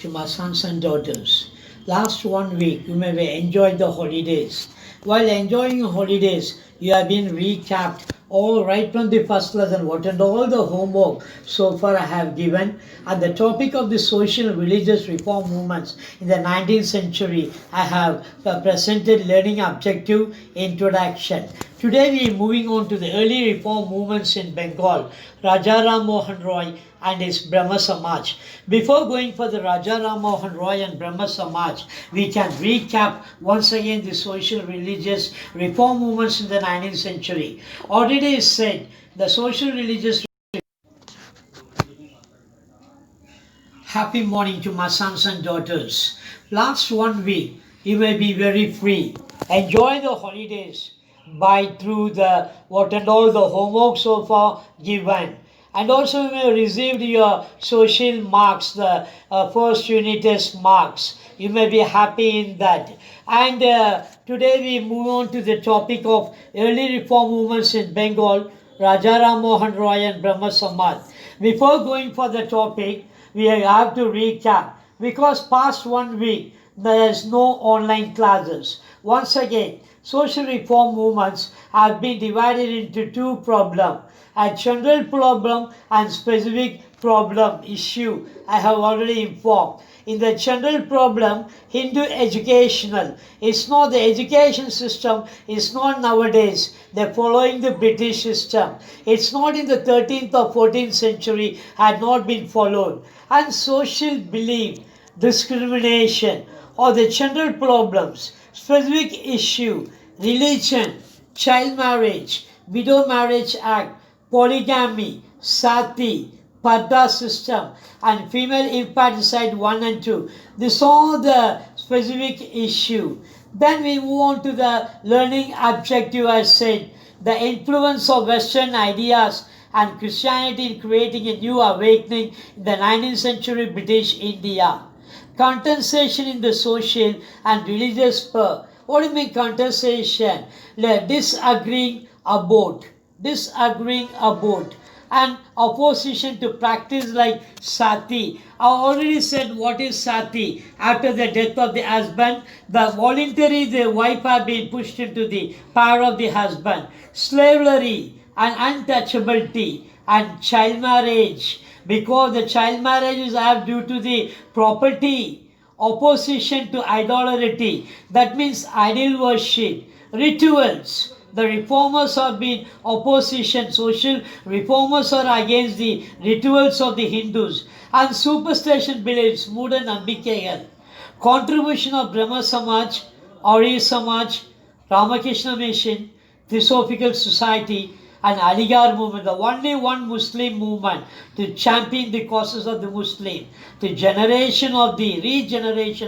to my sons and daughters. Last 1 week, you may have enjoyed the holidays. While enjoying your holidays, you have been recapped all right from the first lesson, what and all the homework so far I have given. And the topic of the social religious reform movements in the 19th century, I have presented learning objective introduction. Today we are moving on to the early reform movements in Bengal, Raja Ram Mohan Roy and his Brahma Samaj. Before going for the Raja Ram Mohan Roy and Brahma Samaj, we can recap once again the social religious reform movements in the 19th century. Already said the social religious. Happy morning to my sons and daughters. Last 1 week, you may be very free. Enjoy the holidays by through the what and all the homework so far given. And also you may have received your social marks, the first unit test marks. You may be happy in that. And today we move on to the topic of early reform movements in Bengal, Raja Ram Mohan Roy and Brahma Samaj. Before going for the topic, we have to recap because past 1 week there is no online classes. Once again, social reform movements have been divided into two problems, a general problem and specific problem issue. I have already informed. In the general problem, Hindu educational, it's not the education system, it's not nowadays. They're following the British system. It's not in the 13th or 14th century, had not been followed. And social belief, discrimination, or the general problems, specific issue, religion, child marriage, widow marriage act, polygamy, sati, Parda system, and female infanticide 1 and 2. This all the specific issue. Then we move on to the learning objective. I said the influence of Western ideas and Christianity in creating a new awakening in the 19th century British India. Contestation in the social and religious sphere. What do you mean contestation? Disagreeing about and opposition to practice like sati. I already said what is sati. After the death of the husband, the wife have been pushed into the power of the husband. Slavery and untouchability and child marriage, because the child marriages are due to the property. Opposition to idolatry, that means idol worship. Rituals, the reformers have been opposition, social reformers are against the rituals of the Hindus. And superstition beliefs, Muda Nambikegal. Contribution of Brahma Samaj, Arya Samaj, Ramakrishna Mission, Theosophical Society, and Aligarh movement, the only one Muslim movement to champion the causes of the Muslim, the regeneration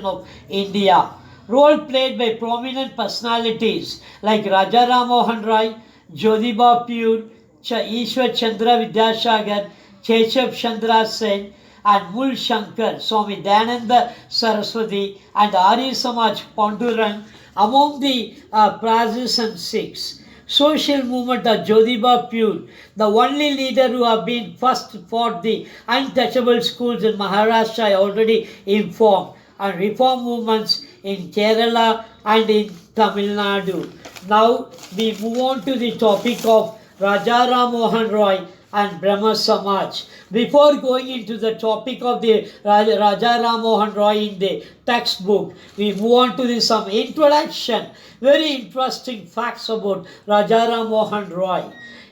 of India. Role played by prominent personalities like Raja Ram Mohan Roy, Jyotiba Phule, Ishwar Chandra Vidyasagar, Keshav Chandra Sen, and Mul Shankar, Swami Dayananda Saraswati, and Arya Samaj Pandurang among the Prazis and Sikhs. Social movement of Jyotiba Phule, the only leader who have been first for the untouchable schools in Maharashtra, I already informed, and reform movements in Kerala and in Tamil Nadu. Now we move on to the topic of Raja Ram Mohan Roy and Brahma Samaj. Before going into the topic of the Raja Ram Mohan Roy in the textbook, we move on to some introduction. Very interesting facts about Raja Ram Mohan Roy.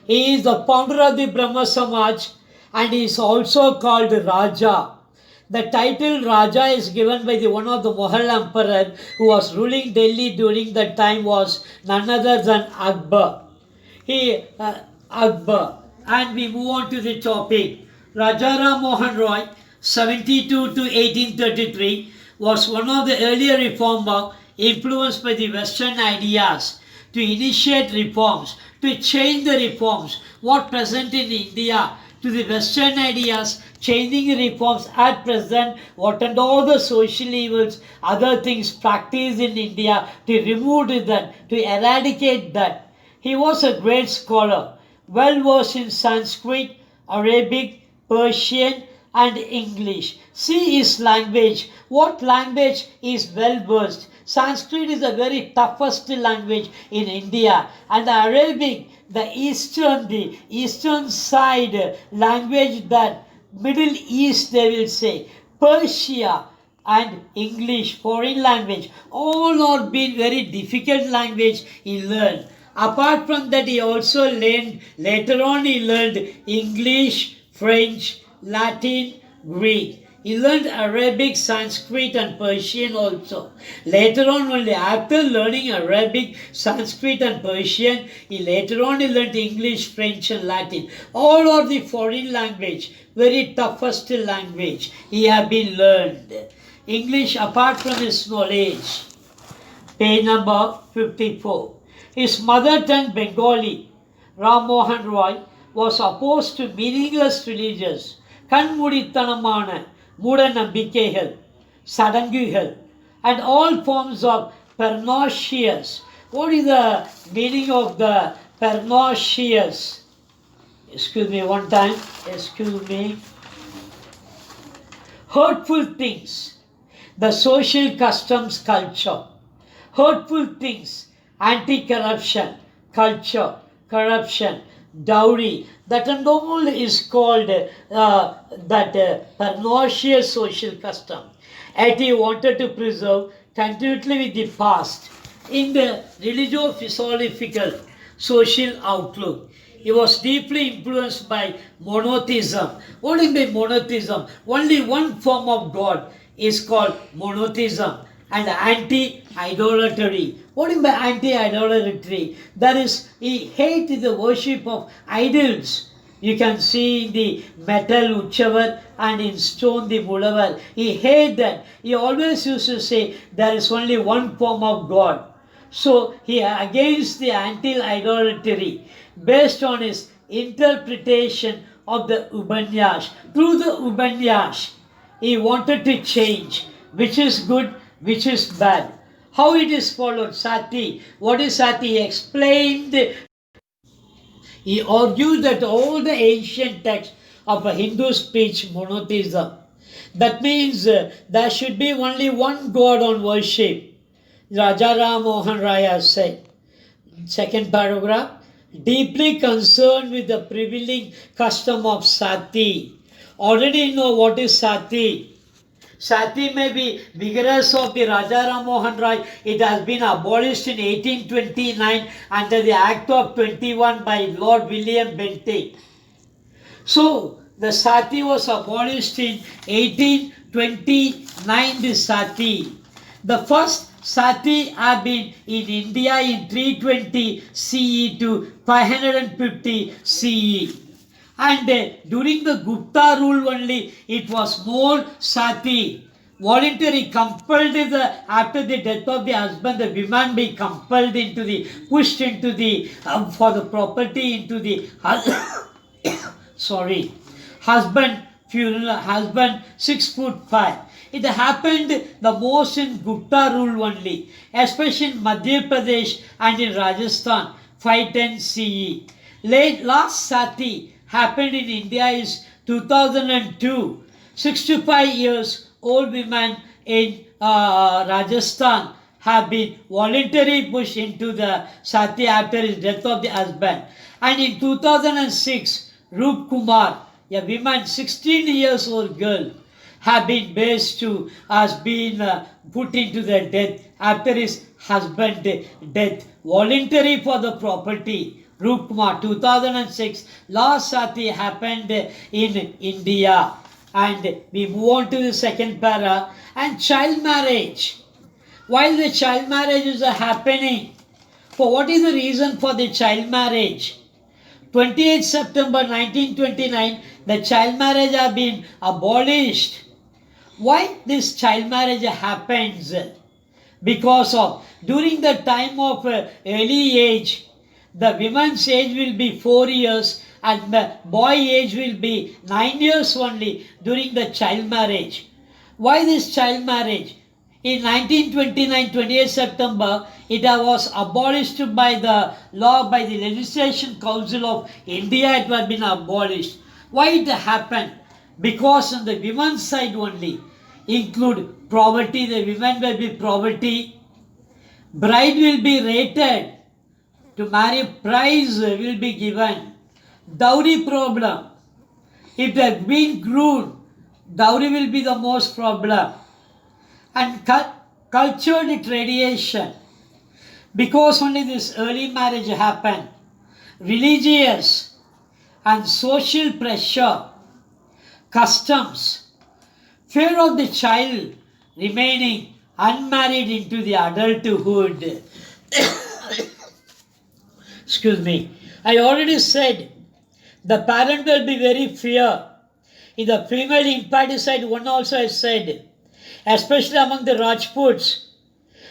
He is the founder of the Brahma Samaj and he is also called Raja. The title Raja is given by one of the Mughal emperor who was ruling Delhi during that time was none other than Akbar. Akbar. And we move on to the topic. Raja Ram Mohan Roy, 72 to 1833, was one of the earlier reformers influenced by the Western ideas to initiate reforms, to change the reforms, what present in India, to the Western ideas, changing the reforms at present, what and all the social evils, other things practiced in India, to remove that, to eradicate that. He was a great scholar, well versed in Sanskrit, Arabic, Persian, and English. C is language. What language is well versed? Sanskrit is the very toughest language in India, and the Arabic, the eastern side language, that Middle East they will say, Persia and English, foreign language, all are been very difficult language he learned. Apart from that, he also learned, later on he learned English, French, Latin, Greek. He learned Arabic, Sanskrit and Persian also. Later on only, after learning Arabic, Sanskrit and Persian, he learned English, French and Latin. All are the foreign language, very toughest language he have been learned. English apart from his knowledge. Page number 54. His mother tongue Bengali, Ram Mohan Roy, was opposed to meaningless religious, கண்மூடித்தனமான மூட நம்பிக்கைகள், சடங்குகள், and all forms of pernicious. What is the meaning of the pernicious? Excuse me one time. Excuse me. Hurtful things. The social customs culture. Hurtful things. Anti-corruption culture. Corruption. Dowry, that and all is called pernicious social custom. Yet he wanted to preserve continuity with the past in the religio-philosophical social outlook. He was deeply influenced by monotheism. What is by monotheism? Only one form of God is called monotheism, and anti-idolatry. What is by anti-idolatry? That is, he hated the worship of idols. You can see in the metal Uchavar and in stone the Mulavar. He hated that. He always used to say there is only one form of God. So he against the anti-idolatry based on his interpretation of the Upanyash. Through the Upanyash, he wanted to change which is good, which is bad. How it is followed? Sati. What is Sati? He explained. He argued that all the ancient texts of a Hindu speech monotheism. That means there should be only one God on worship. Raja Ram Mohan Raya said. Second paragraph. Deeply concerned with the prevailing custom of Sati. Already know what is Sati. Sati may be vigorous of the Raja Ram Mohan Roy. It has been abolished in 1829 under the Act of 21 by Lord William Bentinck. So, the Sati was abolished in 1829, the Sati. The first Sati have been in India in 320 CE to 550 CE. And during the Gupta rule only, it was more Sati. Voluntary, compelled after the death of the husband, the woman be compelled into the, pushed into the, for the property into the, husband funeral, husband 6'5". It happened the most in Gupta rule only, especially in Madhya Pradesh and in Rajasthan, 510 CE. Last Sati happened in India is 2002. 65 years old women in Rajasthan have been voluntarily pushed into the Sati after his death of the husband. And in 2006, Rup Kumar, a woman 16 years old girl, have been has been put into the death after his husband death, voluntary for the property. Rup Kumar, 2006, last Sati happened in India. And we move on to the second para. And child marriage. While the child marriage is happening, for what is the reason for the child marriage? 28 September 1929, the child marriage have been abolished. Why this child marriage happens? Because of, during the time of early age, the woman's age will be 4 years and the boy age will be 9 years only during the child marriage. Why this child marriage? In 1929, 28 September, it was abolished by the law, by the Legislation Council of India, it had been abolished. Why it happened? because on the women's side only include poverty, the women will be poverty, bride will be rated, to marry prize will be given, dowry problem, if they have been groomed, dowry will be the most problem, and cultural tradition, because only this early marriage happened, religious and social pressure, customs, fear of the child remaining unmarried into the adulthood. Excuse me. I already said the parent will be very fear. In the female infanticide, one also has said, especially among the Rajputs,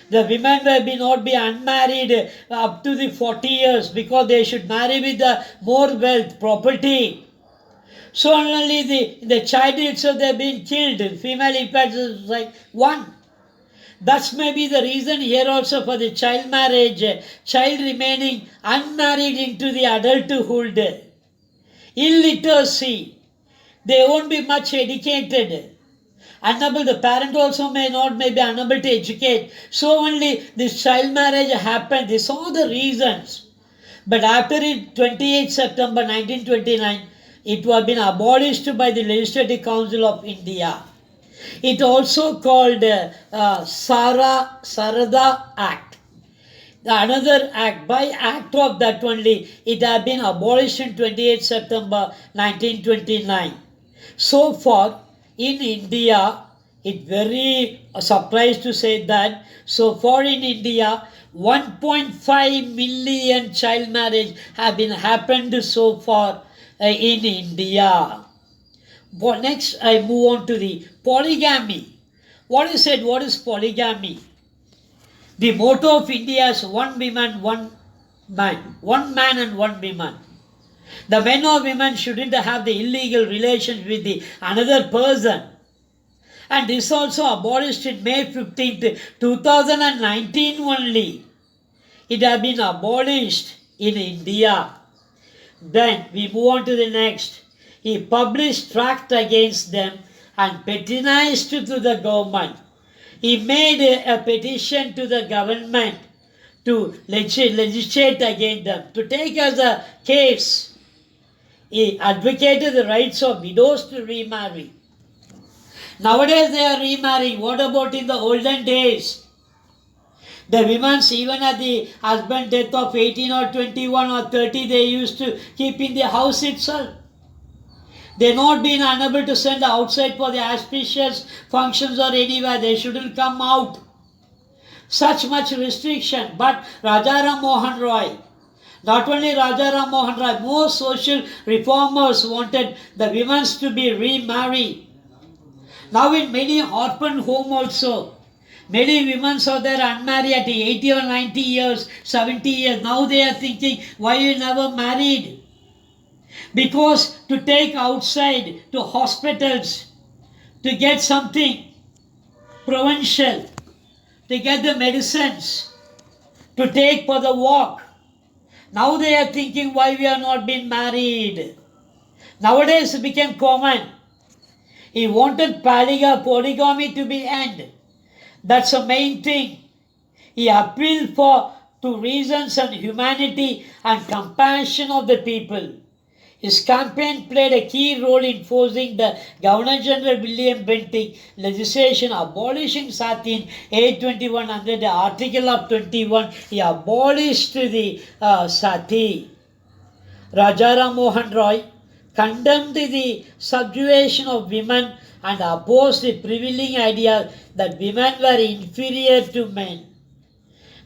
the women will not be unmarried up to the 40 years because they should marry with the more wealth, property. So only the child itself they have been killed. Female infanticide, one. Thus may be the reason here also for the child marriage, child remaining unmarried into the adulthood. Illiteracy, they won't be much educated. Unable, the parent also may be unable to educate. So only this child marriage happened. These are the reasons. But after it, 28 September 1929, it was been abolished by the Legislative Council of India. It also called Sarada Act. Another act, by act of that only, it had been abolished in 28 September 1929. So far, in India, it very surprised to say that, so far in India, 1.5 million child marriage have been happened so far in India. But next, I move on to the polygamy. What is said? What is polygamy? The motto of India is one woman, one man. One man and one woman. The men or women shouldn't have the illegal relations with the another person. And this also abolished in May 15th, 2019 only. It has been abolished in India. Then we move on to the next. He published tract against them and petronized to the government. He made a petition to the government to legislate against them, to take as a case. He advocated the rights of widows to remarry. Nowadays they are remarrying. What about in the olden days? The women, even at the husband death of 18 or 21 or 30, they used to keep in the house itself. They not been unable to send outside for the auspicious functions or anywhere. They shouldn't come out. Such much restriction. But Rajaram Mohan Roy, not only Rajaram Mohan Roy, most social reformers wanted the women to be remarried. Now in many orphan home also, many women are there unmarried at 80 or 90 years, 70 years. Now they are thinking, why you never married? Because to take outside to hospitals, to get something provincial, to get the medicines, to take for the walk. Now they are thinking why we are not being married. Nowadays it became common. He wanted polygamy to be end. That's the main thing. He appealed to reasons and humanity and compassion of the people. His campaign played a key role in forcing the Governor General William Bentinck legislation abolishing sati in 821 under the Article of 21. He abolished the sati. Rajaram Mohan Roy condemned the subjugation of women and opposed the prevailing idea that women were inferior to men.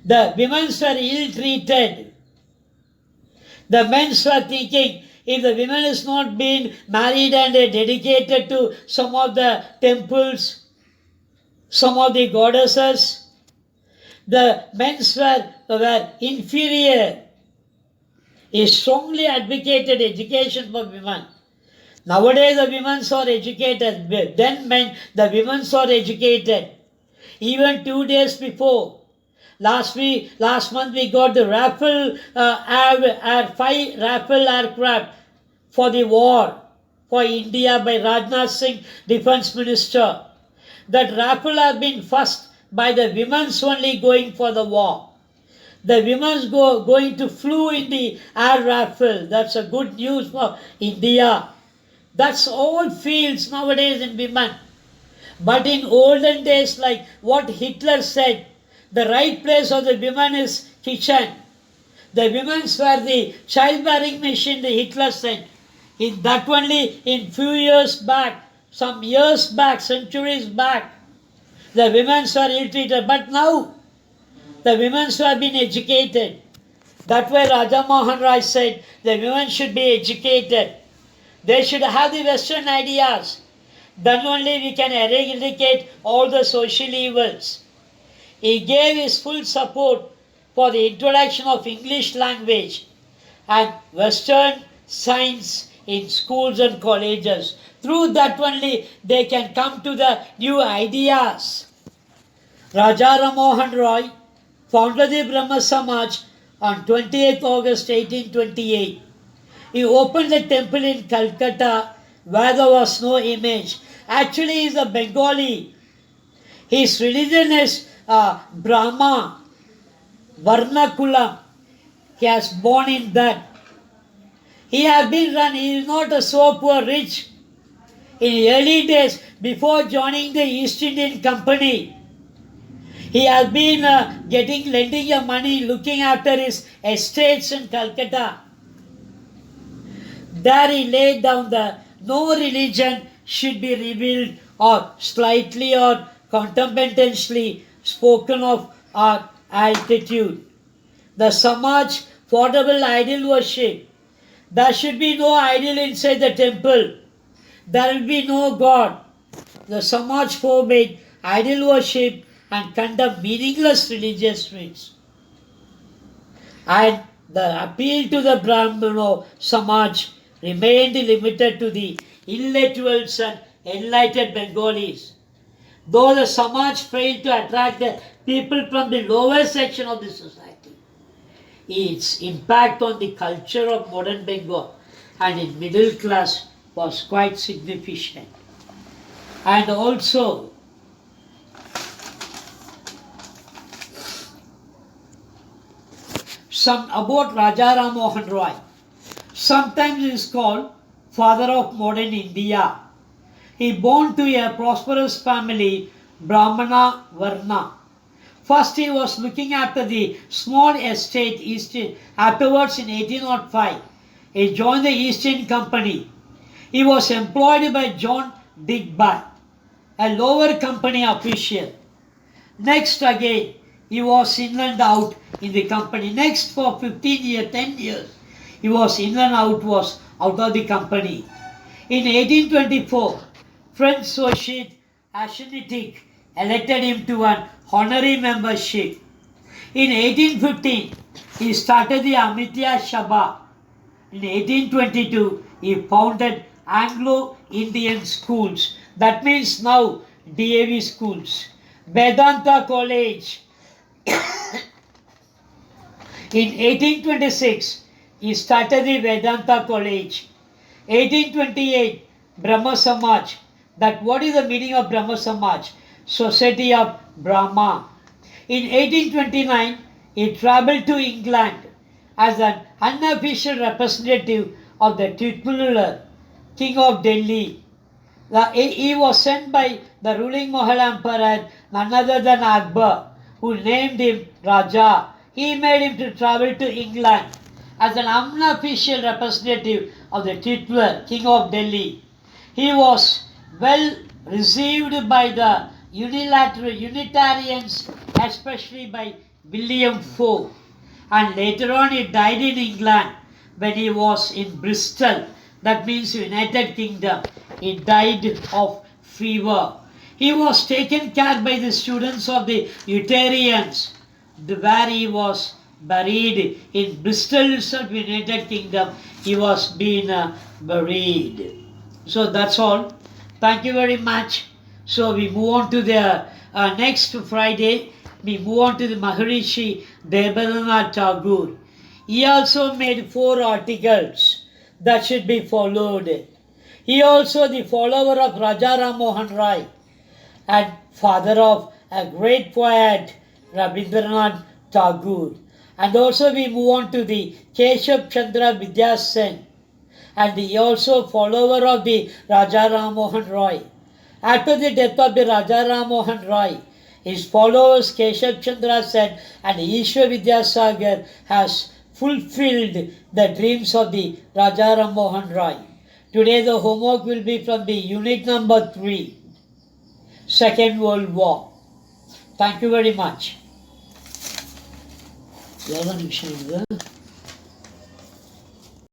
The women were ill-treated. The men were thinking, if the women is not being married and dedicated to some of the temples, some of the goddesses, the men were inferior. He strongly advocated education for women. Nowadays the women are educated. Then the women are educated. Even 2 days before, last month we got the Rafale 5 Rafale aircraft for the war, for India by Rajnath Singh, Defence Minister, that raffle has been fussed by the women's only going for the war. The women's going to flew in the air raffle. That's a good news for India. That's all fields nowadays in women. But in olden days, like what Hitler said, the right place of the women is kitchen. The women were the childbearing machine, the Hitler said. In that only in few years back, some years back, centuries back, the women were ill-treated. But now, the women who have been educated. That's why Raja Mohan Rai said the women should be educated. They should have the Western ideas. Then only we can eradicate all the social evils. He gave his full support for the introduction of English language and Western science in schools and colleges. Through that only they can come to the new ideas. Raja Ram Mohan Roy founded the Brahma Samaj on 28th August 1828. He opened a temple in Calcutta where there was no image. Actually, he is a Bengali. His religion is Brahma, Varnakulam. He has born in that. He has been run, he is not a so poor rich. In early days, before joining the East Indian Company, he has been lending your money, looking after his estates in Calcutta. There he laid down the no religion should be revealed or slightly or contemplatively spoken of our altitude. The Samaj forbade idol worship. There should be no idol inside the temple. There will be no God. The Samaj forbade idol worship and condemned meaningless religious rites. And the appeal to the Brahmano Samaj remained limited to the intellectuals and enlightened Bengalis. Though the Samaj failed to attract the people from the lower section of the society, its impact on the culture of modern Bengal and in middle class was quite significant. And also, some about Raja Ram Mohan Roy. Sometimes he is called father of modern India. He born to a prosperous family, Brahmana Varna. First he was looking after the small estate East. Afterwards in 1805, he joined the East Indian Company. He was employed by John Digby, a lower company official. Next again, he was in and out in the company. Next for 15 years, 10 years, he was in and out, was out of the company. In 1824, French Societe Asiatique elected him to an honorary membership. In 1815, he started the Amitya Sabha. In 1822, he founded Anglo-Indian schools. That means now DAV schools. Vedanta College. In 1826, he started the Vedanta College. 1828, Brahma Samaj. That what is the meaning of Brahma Samaj? Society of Brahma. In 1829, he travelled to England as an unofficial representative of the titular King of Delhi. He was sent by the ruling Mughal Emperor, none other than Akbar, who named him Raja. He made him to travel to England as an unofficial representative of the titular King of Delhi. He was well received by the Unitarians, especially by William Foe. And later on he died in England when he was in Bristol, that means United Kingdom. He died of fever. He was taken care by the students of the Unitarians, where he was buried in Bristol itself, United Kingdom. He was being buried. So that's all. Thank you very much. So we move on to the next Friday. We move on to the Maharishi Debendranath Tagore. He also made 4 articles that should be followed. He also the follower of Raja Ram Mohan Roy and father of a great poet Rabindranath Tagore. And also we move on to the Keshav Chandra Vidyasen, and he also follower of the Raja Ram Mohan Roy. After the death of the Raja Ram Mohan Roy, his followers Keshav Chandra Sen and Ishwar Vidyasagar has fulfilled the dreams of the Raja Ram Mohan Roy. Today the homework will be from the unit number 3, Second World War. Thank you very much.